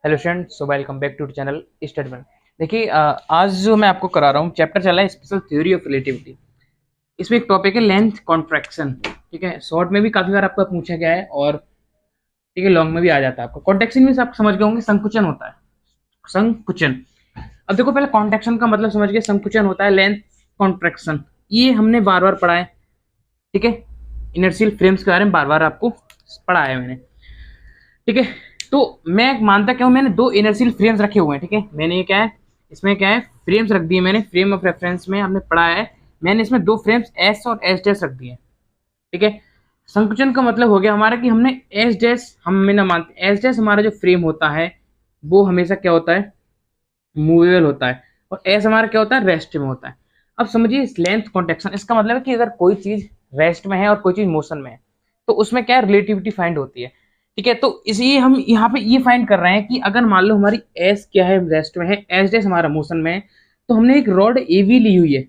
Hello student, so welcome back to channel Studyman. देखिए, आज जो मैं आपको करा रहा हूँ चैप्टर चला है स्पेशल थ्योरी ऑफ रिलेटिविटी। इसमें एक टॉपिक है लेंथ कॉन्ट्रैक्शन। ठीक है, शॉर्ट में भी काफी बार आपका पूछा गया है और ठीक है लॉन्ग में भी आ जाता है आपका। कॉन्ट्रैक्शन में आप समझ गए होंगे, संकुचन होता है। संकुचन। अब देखो, पहले कॉन्ट्रैक्शन का मतलब समझ गए, संकुचन होता है लेंथ कॉन्ट्रैक्शन। ये हमने बार बार पढ़ा है। ठीक है, इनर्शियल फ्रेम्स के बारे में बार बार आपको पढ़ा है मैंने। ठीक है, तो मैं मानता क्या हूँ, मैंने दो इनर्शियल फ्रेम्स रखे हुए हैं। ठीक है, मैंने ये क्या है, इसमें क्या है, फ्रेम्स रख दिए मैंने। फ्रेम ऑफ रेफरेंस में हमने पढ़ा है, मैंने इसमें दो फ्रेम्स एस और एस डैश रख दिए। ठीक है, संकुचन का मतलब हो गया हमारा कि हमने एस डैश, हम में ना मानते, एस डैश हमारा जो फ्रेम होता है वो हमेशा क्या होता है, मूवेबल होता है, और एस हमारा क्या होता है, रेस्ट में होता है। अब समझिए लेंथ कॉन्ट्रैक्शन, इसका मतलब है कि अगर कोई चीज रेस्ट में है और कोई चीज मोशन में है तो उसमें क्या रिलेटिविटी फाइंड होती है। ठीक है, तो इसलिए हम यहाँ पे ये फाइंड कर रहे हैं कि अगर मान लो हमारी एस क्या है, रेस्ट में है, एस डैश हमारा मोशन में है, तो हमने एक रॉड एवी ली हुई है।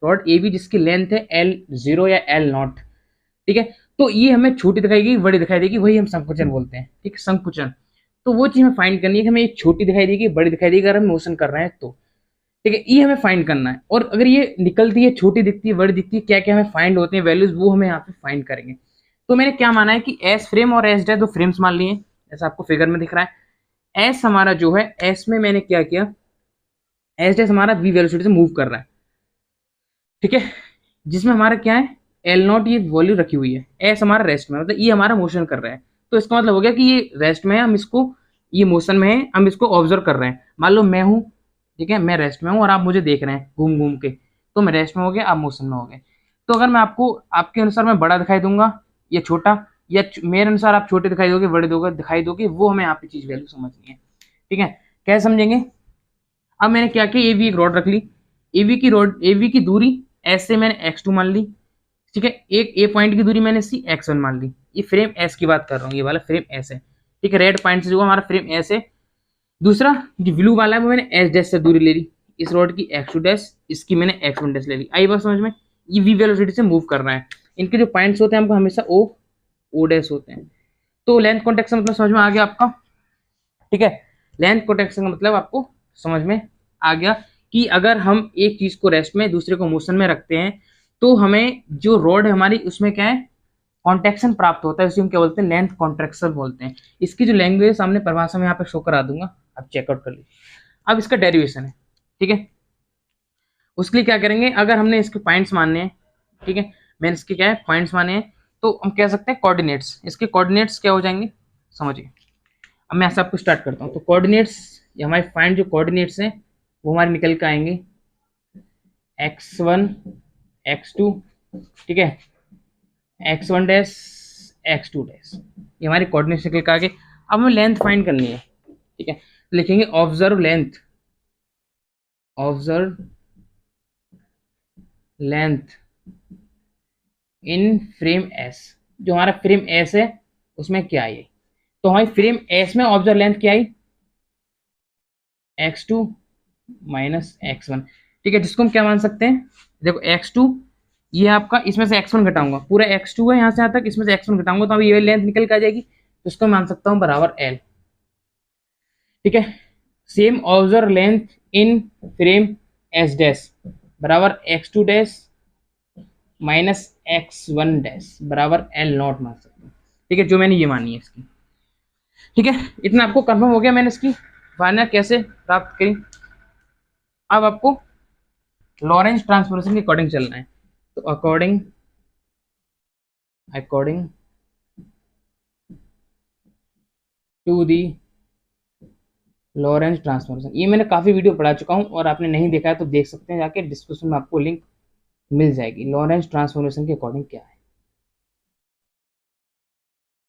रॉड एवी जिसकी लेंथ है एल जीरो या एल नॉट। ठीक है, तो ये हमें छोटी दिखाई देगी, बड़ी दिखाई देगी, वही हम संकुचन बोलते हैं। ठीक है, संकुचन। तो वो चीज हमें फाइंड करनी है कि हमें एक छोटी दिखाई देगी, बड़ी दिखाई देगी, अगर हम मोशन कर रहे हैं तो। ठीक है, ये हमें फाइंड करना है। और अगर ये निकलती है, छोटी दिखती है, बड़ी दिखती है, क्या क्या हमें फाइंड होते हैं वैल्यूज, वो हमें यहाँ पे फाइंड करेंगे। तो मैंने क्या माना है कि एस फ्रेम और एस डैश दो फ्रेम्स मान लिए, जैसा आपको फिगर में दिख रहा है। एस हमारा जो है, एस में मैंने क्या किया, एस डैश हमारा वी वेलोसिटी से मूव कर रहा है। ठीक है, जिसमें हमारा क्या है, एल नॉट ये वॉल्यू रखी हुई है, एस हमारा रेस्ट में, मतलब ये हमारा मोशन कर रहा है। तो इसका मतलब हो गया कि ये रेस्ट में है, हम इसको, ये मोशन में है, हम इसको ऑब्जर्व कर रहे हैं। मान लो मैं हूँ, ठीक है, मैं रेस्ट में हूँ और आप मुझे देख रहे हैं घूम घूम के, तो मैं रेस्ट में हो गया, आप मोशन में हो गए। तो अगर मैं आपको, आपके अनुसार मैं बड़ा दिखाई दूंगा या छोटा, या मेरे अनुसार आप छोटे दिखाई दोगे, बड़े दोगे दिखाई दोगे, वो हमें यहाँ पे चीज वैल्यू समझनी है। ठीक है, कैसे समझेंगे। अब मैंने क्या किया, एवी एक रॉड रख ली, एवी की रॉड, एवी की दूरी एस से मैंने एक्स टू मान ली। ठीक है, एक ए पॉइंट की दूरी मैंने सी एक्स वन मान ली। ये फ्रेम एस की बात कर रहा हूँ, ये वाला फ्रेम एस है। ठीक है, रेड पॉइंट से जो हमारा फ्रेम एस है। दूसरा जो ब्लू वाला है वो मैंने एस डैश से दूरी ले ली, इस रॉड की एक्स टू डैश, इसकी मैंने एक्स वन डैश ले ली। आई बात समझ में। ये वी वेलोसिटी से मूव कर रहा है। इनके जो पॉइंट्स होते हैं हमको हमेशा ओ डैश होते हैं। तो लेंथ कॉन्टेक्ट मतलब समझ में आ गया आपका। ठीक है, लेंथ प्रोटेक्शन का मतलब आपको समझ में आ गया कि अगर हम एक चीज को रेस्ट में, दूसरे को मोशन में रखते हैं, तो हमें जो रॉड है हमारी, उसमें क्या है, कॉन्ट्रैक्शन प्राप्त होता है। उसे हम क्या बोलते हैं, लेंथ कॉन्ट्रैक्शन बोलते हैं। इसकी जो लैंग्वेज सामने परिभाषा में यहाँ पे शो करा दूंगा, आप चेकआउट कर लीजिए। अब इसका डेरिवेशन है। ठीक है, उसके लिए क्या करेंगे, अगर हमने इसके पॉइंट्स मानने हैं, ठीक है, मैंने इसके क्या है, पॉइंट्स माने हैं, तो हम कह सकते हैं कोऑर्डिनेट्स। इसके कोऑर्डिनेट्स क्या हो जाएंगे, समझिए। अब मैं ऐसा आपको स्टार्ट करता हूँ। तो कोऑर्डिनेट्स, ये हमारे फाइंड जो कोऑर्डिनेट्स हैं वो हमारे निकल के आएंगे x1 x2, ठीक है, x1 डैश x2 डैश, ये हमारे कोऑर्डिनेट्स निकल के आगे। अब हमें लेंथ फाइंड करनी है। ठीक है, तो लिखेंगे observe length, observe length in frame S. जो हमारा फ्रेम एस है उसमें क्या आई, तो हमारी फ्रेम एस में ऑब्जर्व लेंथ क्या आई, x2 माइनस x1। ठीक है, जिसको हम क्या मान सकते हैं, देखो x2, ये आपका, इसमें से x1 घटाऊंगा, पूरा x2 है यहाँ से यहाँ तक, इसमें से x1 घटाऊंगा तो अभी ये लेंथ निकल के आ जाएगी, तो इसको मान सकता हूँ बराबर l। ठीक है, same observe length in frame S dash बराबर x2 dash minus x1 dash बराबर l नॉट मान सकते हैं। ठीक है, जो मैंने ये मानी है इसकी। ठीक है, इतना आपको कंफर्म हो गया, मैंने इसकी मान्यता कैसे प्राप्त करी। अब आपको लॉरेंस ट्रांसफॉर्मेशन के अकॉर्डिंग चलना है। तो according according to the Lorentz transformation, ये मैंने काफी वीडियो पढ़ा चुका हूं, और आपने नहीं देखा है तो देख सकते हैं जाके, डिस्क्रिप्शन में आपको लिंक मिल जाएगी। लॉरेंस ट्रांसफॉर्मेशन के अकॉर्डिंग क्या है।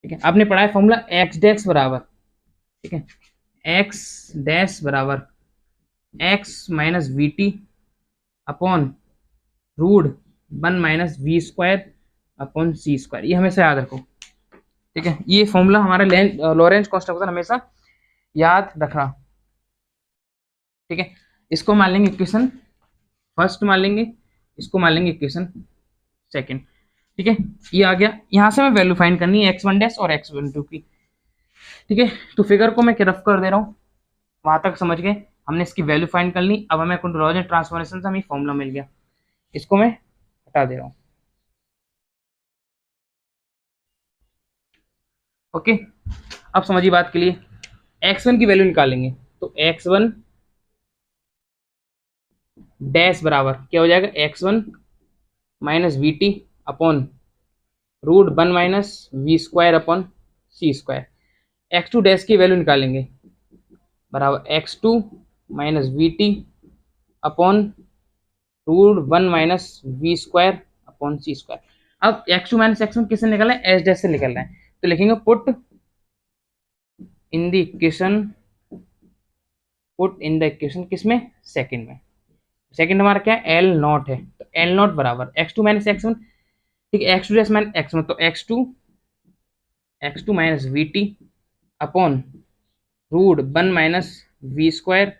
ठीक है, आपने पढ़ा है फॉर्मूला एक्स डैश बराबर, ठीक है, एक्स डैश बराबर x minus v t upon root 1 - v² upon c²। ये हमेशा याद रखो। ठीक है, ये फॉर्मूला हमारा लॉरेंस कॉन्स्टेंट हमेशा याद रखना। ठीक है, इसको मान लेंगे इक्वेशन फर्स्ट, मान लेंगे इसको, मान लेंगे इक्वेशन सेकंड। ठीक है, ये आ गया, यहां से मैं वैल्यू फाइंड करनी है x1 डैश और x12 की। ठीक है, तो फिगर को मैं रफ कर दे रहा हूँ। वहां तक समझ गए, हमने इसकी वैल्यू फाइंड कर ली। अब हमें लॉरेंट ट्रांसफॉर्मेशन से हमें फॉर्मूला मिल गया, इसको मैं हटा दे रहा हूँ। ओके, अब समझिए बात के लिए, x1 की वैल्यू निकालेंगे तो x1 डैश बराबर क्या हो जाएगा, x1 minus v t upon root one minus we square upon C square. x2 dash की वैल्यू निकालेंगे बराबर x2 minus v t upon root one minus we square upon C square. अब x2 minus x1 किससे निकल रहा है, H dash से निकल रहा है, तो लिखेंगे put in the equation, put in the equation किसमें, सेकंड में। सेकंड हमारा क्या है, एल नॉट है, तो एल नॉट बराबर x2 माइनस x1, ठीक है, x2 डैश माइनस x1, तो x2 minus v t upon root one minus we square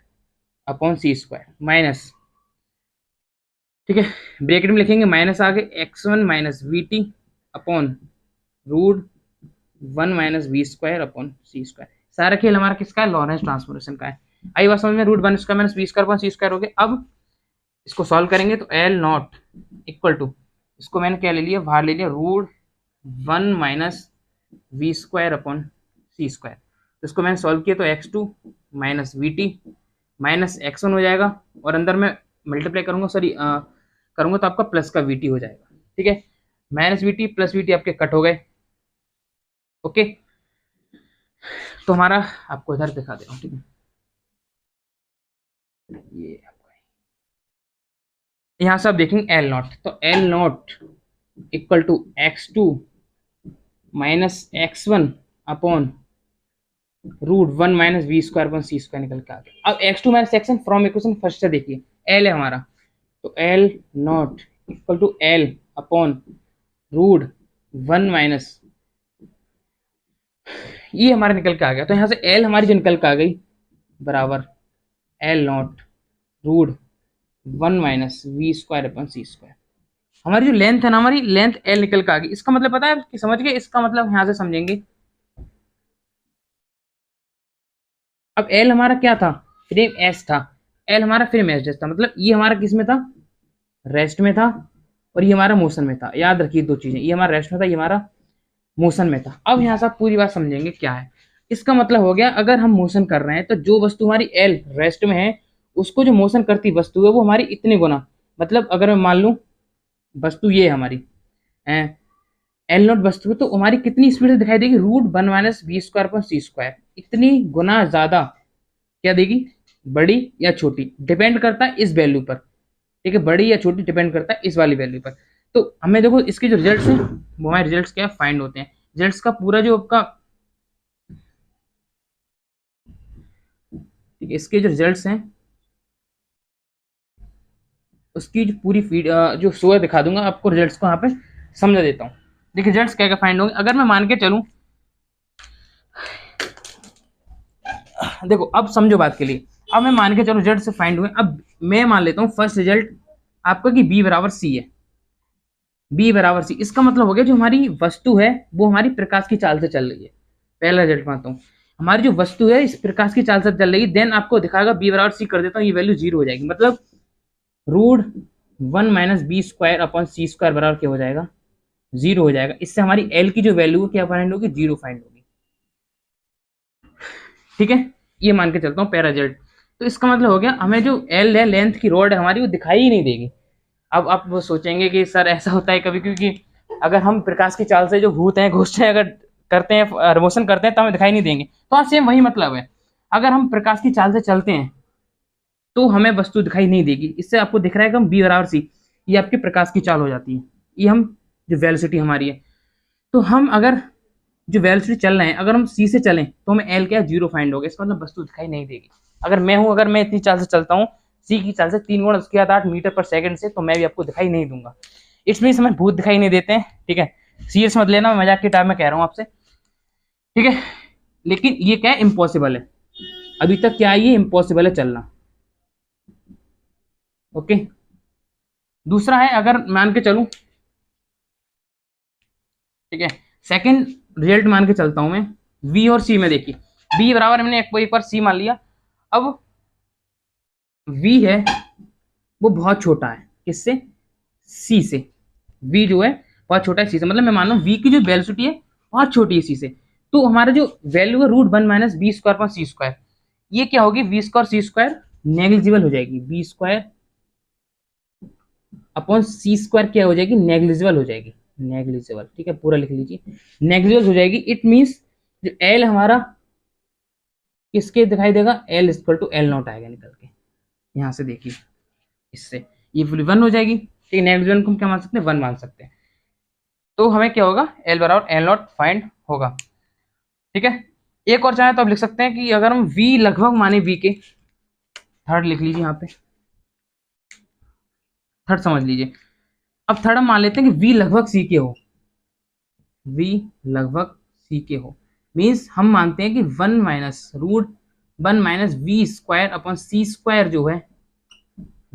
upon C square minus, ठीक है, ब्रैकेट में लिखेंगे माइनस आगे x1 minus v t upon root one minus we square upon C square. सारा खेल हमारा किसका है, लॉरेंस ट्रांसफॉर्मेशन का है। आई बात समझ में, root one square minus we square upon C square हो गया। अब इसको सॉल्व करेंगे तो एल नॉट इक्वल टू, इसको मैंने क्या ले लिया, बाहर ले लिया, root one minus we square upon C square. तो इसको मैंने सॉल्व किया तो x2 minus v T minus x1 हो जाएगा, और अंदर में मल्टीप्लाई करूंगा, सॉरी करूंगा तो आपका प्लस का वी टी हो जाएगा, ठीक है, minus v T plus we T आपके कट हो गए। ओके, तो हमारा आपको इधर दिखा दे रहा हूँ, ठीक है, ये यहाँ से आप देखेंगे एल नॉट, तो L nought equal to x2 minus x1 upon root one minus we square upon C square निकल के आ गया। अब x2 minus x1 from equation first से देखिए, एल है हमारा, तो L nought equal to L upon root one minus, ये हमारा निकल के आ गया। तो यहाँ से एल हमारी जो निकल के आ गई बराबर L nought root one minus we square upon C square. हमारी जो लेंथ है ना, हमारी लेंथ एल निकल के आ गई। इसका मतलब पता है कि समझ गए, इसका मतलब यहाँ से समझेंगे। अब एल हमारा क्या था, फ्रेम एस था, एल हमारा फ्रेम एस था, मतलब ये हमारा किस में था, रेस्ट में था, और ये हमारा मोशन में था। याद रखिए दो चीजें, ये हमारा रेस्ट में था, ये हमारा मोशन में था। अब यहाँ से आप पूरी बात समझेंगे क्या है। इसका मतलब हो गया, अगर हम मोशन कर रहे हैं तो जो वस्तु हमारी एल रेस्ट में है, उसको जो मोशन करती वस्तु है वो हमारी इतने गुना, मतलब अगर मैं मान लूँ वस्तु ये है हमारी एल नॉट वस्तु है, तो हमारी कितनी स्पीड से दिखाई देगी, root one minus we square पर सी स्क्वायर, इतनी गुना ज्यादा क्या देगी, बड़ी या छोटी, डिपेंड करता है इस वैल्यू पर, ठीक है, बड़ी या छोटी डिपेंड करता है इस वाली वैल्यू पर। तो हमें देखो इसके जो रिजल्ट्स हैं वो हमारे रिजल्ट्स क्या फाइंड होते हैं, रिजल्ट्स का पूरा जो आपका, ठीक है, इसके जो रिजल्ट्स हैं उसकी जो पूरी फीड जो शो है दिखा दूंगा आपको, रिजल्ट्स को यहाँ पे समझा देता हूँ। देखिए रिजल्ट्स क्या क्या फाइंड होंगे, अगर मैं मान के चलूँ, देखो अब समझो बात के लिए, अब मैं मान के चलो रिजल्ट से फाइंड हुए, अब मैं मान लेता हूँ फर्स्ट रिजल्ट आपका कि बी बराबर सी है, बी बराबर सी, इसका मतलब हो गया जो हमारी वस्तु है वो हमारी प्रकाश की चाल से चल रही है। पहला रिजल्ट मानता हूँ, हमारी जो वस्तु है इस प्रकाश की चाल से चल रही है, देन आपको दिखाएगा बी बराबर सी कर देता हूँ, ये वैल्यू जीरो हो जाएगी, मतलब root one minus b square upon सी स्क्वायर बराबर क्या हो जाएगा, जीरो हो जाएगा। इससे हमारी एल की जो वैल्यू है क्या फाइंड होगी, जीरो फाइंड होगी, ठीक है, ये मान के चलता हूँ पहला रिजल्ट। तो इसका मतलब हो गया हमें जो एल है लेंथ की रोड है हमारी वो दिखाई ही नहीं देगी। अब आप वो सोचेंगे कि सर ऐसा होता है कभी, क्योंकि अगर हम प्रकाश की चाल से जो भूत हैं घुसते हैं, अगर करते हैं रिमोशन करते हैं तो हमें दिखाई नहीं देंगे। तो हाँ सेम वही मतलब है, अगर हम प्रकाश की चाल से चलते हैं तो हमें वस्तु दिखाई नहीं देगी। इससे आपको दिख रहा है कि हम बी बराबर सी, ये आपकी प्रकाश की चाल हो जाती है, ये हम जो वेलोसिटी हमारी है। तो हम अगर जो वेलोसिटी चल रहे हैं अगर हम सी से चलें तो हमें एल क्या जीरो फाइंड होगा, इसका मतलब वस्तु दिखाई नहीं देगी। अगर मैं हूं, अगर मैं इतनी चाल से चलता हूँ सी की चाल से 3 गुणा उसके बाद 8 मीटर पर सेकंड से, तो मैं भी आपको दिखाई नहीं दूंगा। इसमें हमें भूत दिखाई नहीं देते हैं, ठीक है, सीरियस मत लेना, मजाक के टाइम में कह रहा हूँ आपसे, ठीक है, लेकिन ये क्या है, इम्पॉसिबल है, अभी तक क्या है, ये इम्पॉसिबल है चलना। ओके, दूसरा है, अगर मान के चलूं, ठीक है, सेकंड रिजल्ट मान के चलता हूं मैं, बी और सी में। देखिए बी बराबर मैंने एक बार सी मान लिया, अब v है वो बहुत छोटा है, किससे? c से। v जो है बहुत छोटा है c से, मतलब मैं मान लूँ v की जो वेलोसिटी है बहुत छोटी है c से, तो हमारा जो वैल्यू है √1 माइनस बी स्क्वायर अपॉन सी स्क्वायर, ये क्या होगी? v स्क्वायर सी स्क्वायर नेग्लिजिबल हो जाएगी, b स्क्वायर अपॉन सी स्क्वायर क्या हो जाएगी? नेग्लिजिबल हो जाएगी, नेग्लिजिबल। ठीक है, पूरा लिख लीजिए, नेग्लिजिबल हो जाएगी। इट मीन्स जो एल हमारा किसके दिखाई देगा? L equal to L nought आएगा निकल के, यहाँ से देखिए, इससे ये फुली 1 हो जाएगी। ठीक है, नेग्लिजिबल को हम क्या मान सकते हैं? 1 मान सकते हैं। तो हमें क्या होगा? एल बराबर एल नॉट फाइंड होगा। ठीक है, एक और चाहे तो आप लिख सकते हैं कि अगर हम v लगभग माने v के, थर्ड लिख लीजिए यहाँ पे, थर्ड समझ लीजिए। अब थर्ड हम मान लेते हैं कि v लगभग c के हो, v लगभग c के हो, मीन्स हम मानते हैं कि 1 minus √1 minus we square upon C square जो है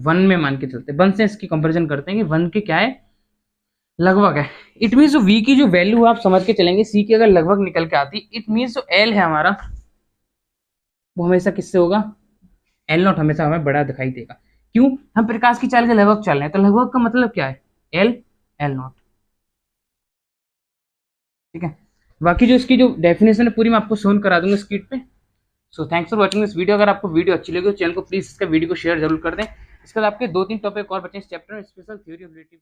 1 में मान के चलते हैं, 1 से इसकी कंपेरिजन करते हैं कि 1 के क्या है? लगभग है। इट मीन्स जो v की जो वैल्यू आप समझ के चलेंगे, c की अगर लगभग निकल के आती, इट मीन्स जो l है हमारा वो हमेशा किससे होगा? एल नॉट हमेशा हमें बड़ा दिखाई देगा। क्यों? हम प्रकाश की चाल के लगभग चल रहे हैं, तो लगभग का मतलब क्या है? L L not. ठीक है, बाकी जो इसकी जो डेफिनेशन है पूरी मैं आपको सोन करा दूंगा स्क्रीन पे। So thanks for watching this video. अगर आपको वीडियो अच्छी लगी तो चैनल को प्लीज इसका वीडियो को शेयर जरूर कर दें। इसके बाद आपके 2-3 टॉपिक और बचे इस चैप्टर में, स्पेशल थ्योरी ऑफ रिलेटिविटी।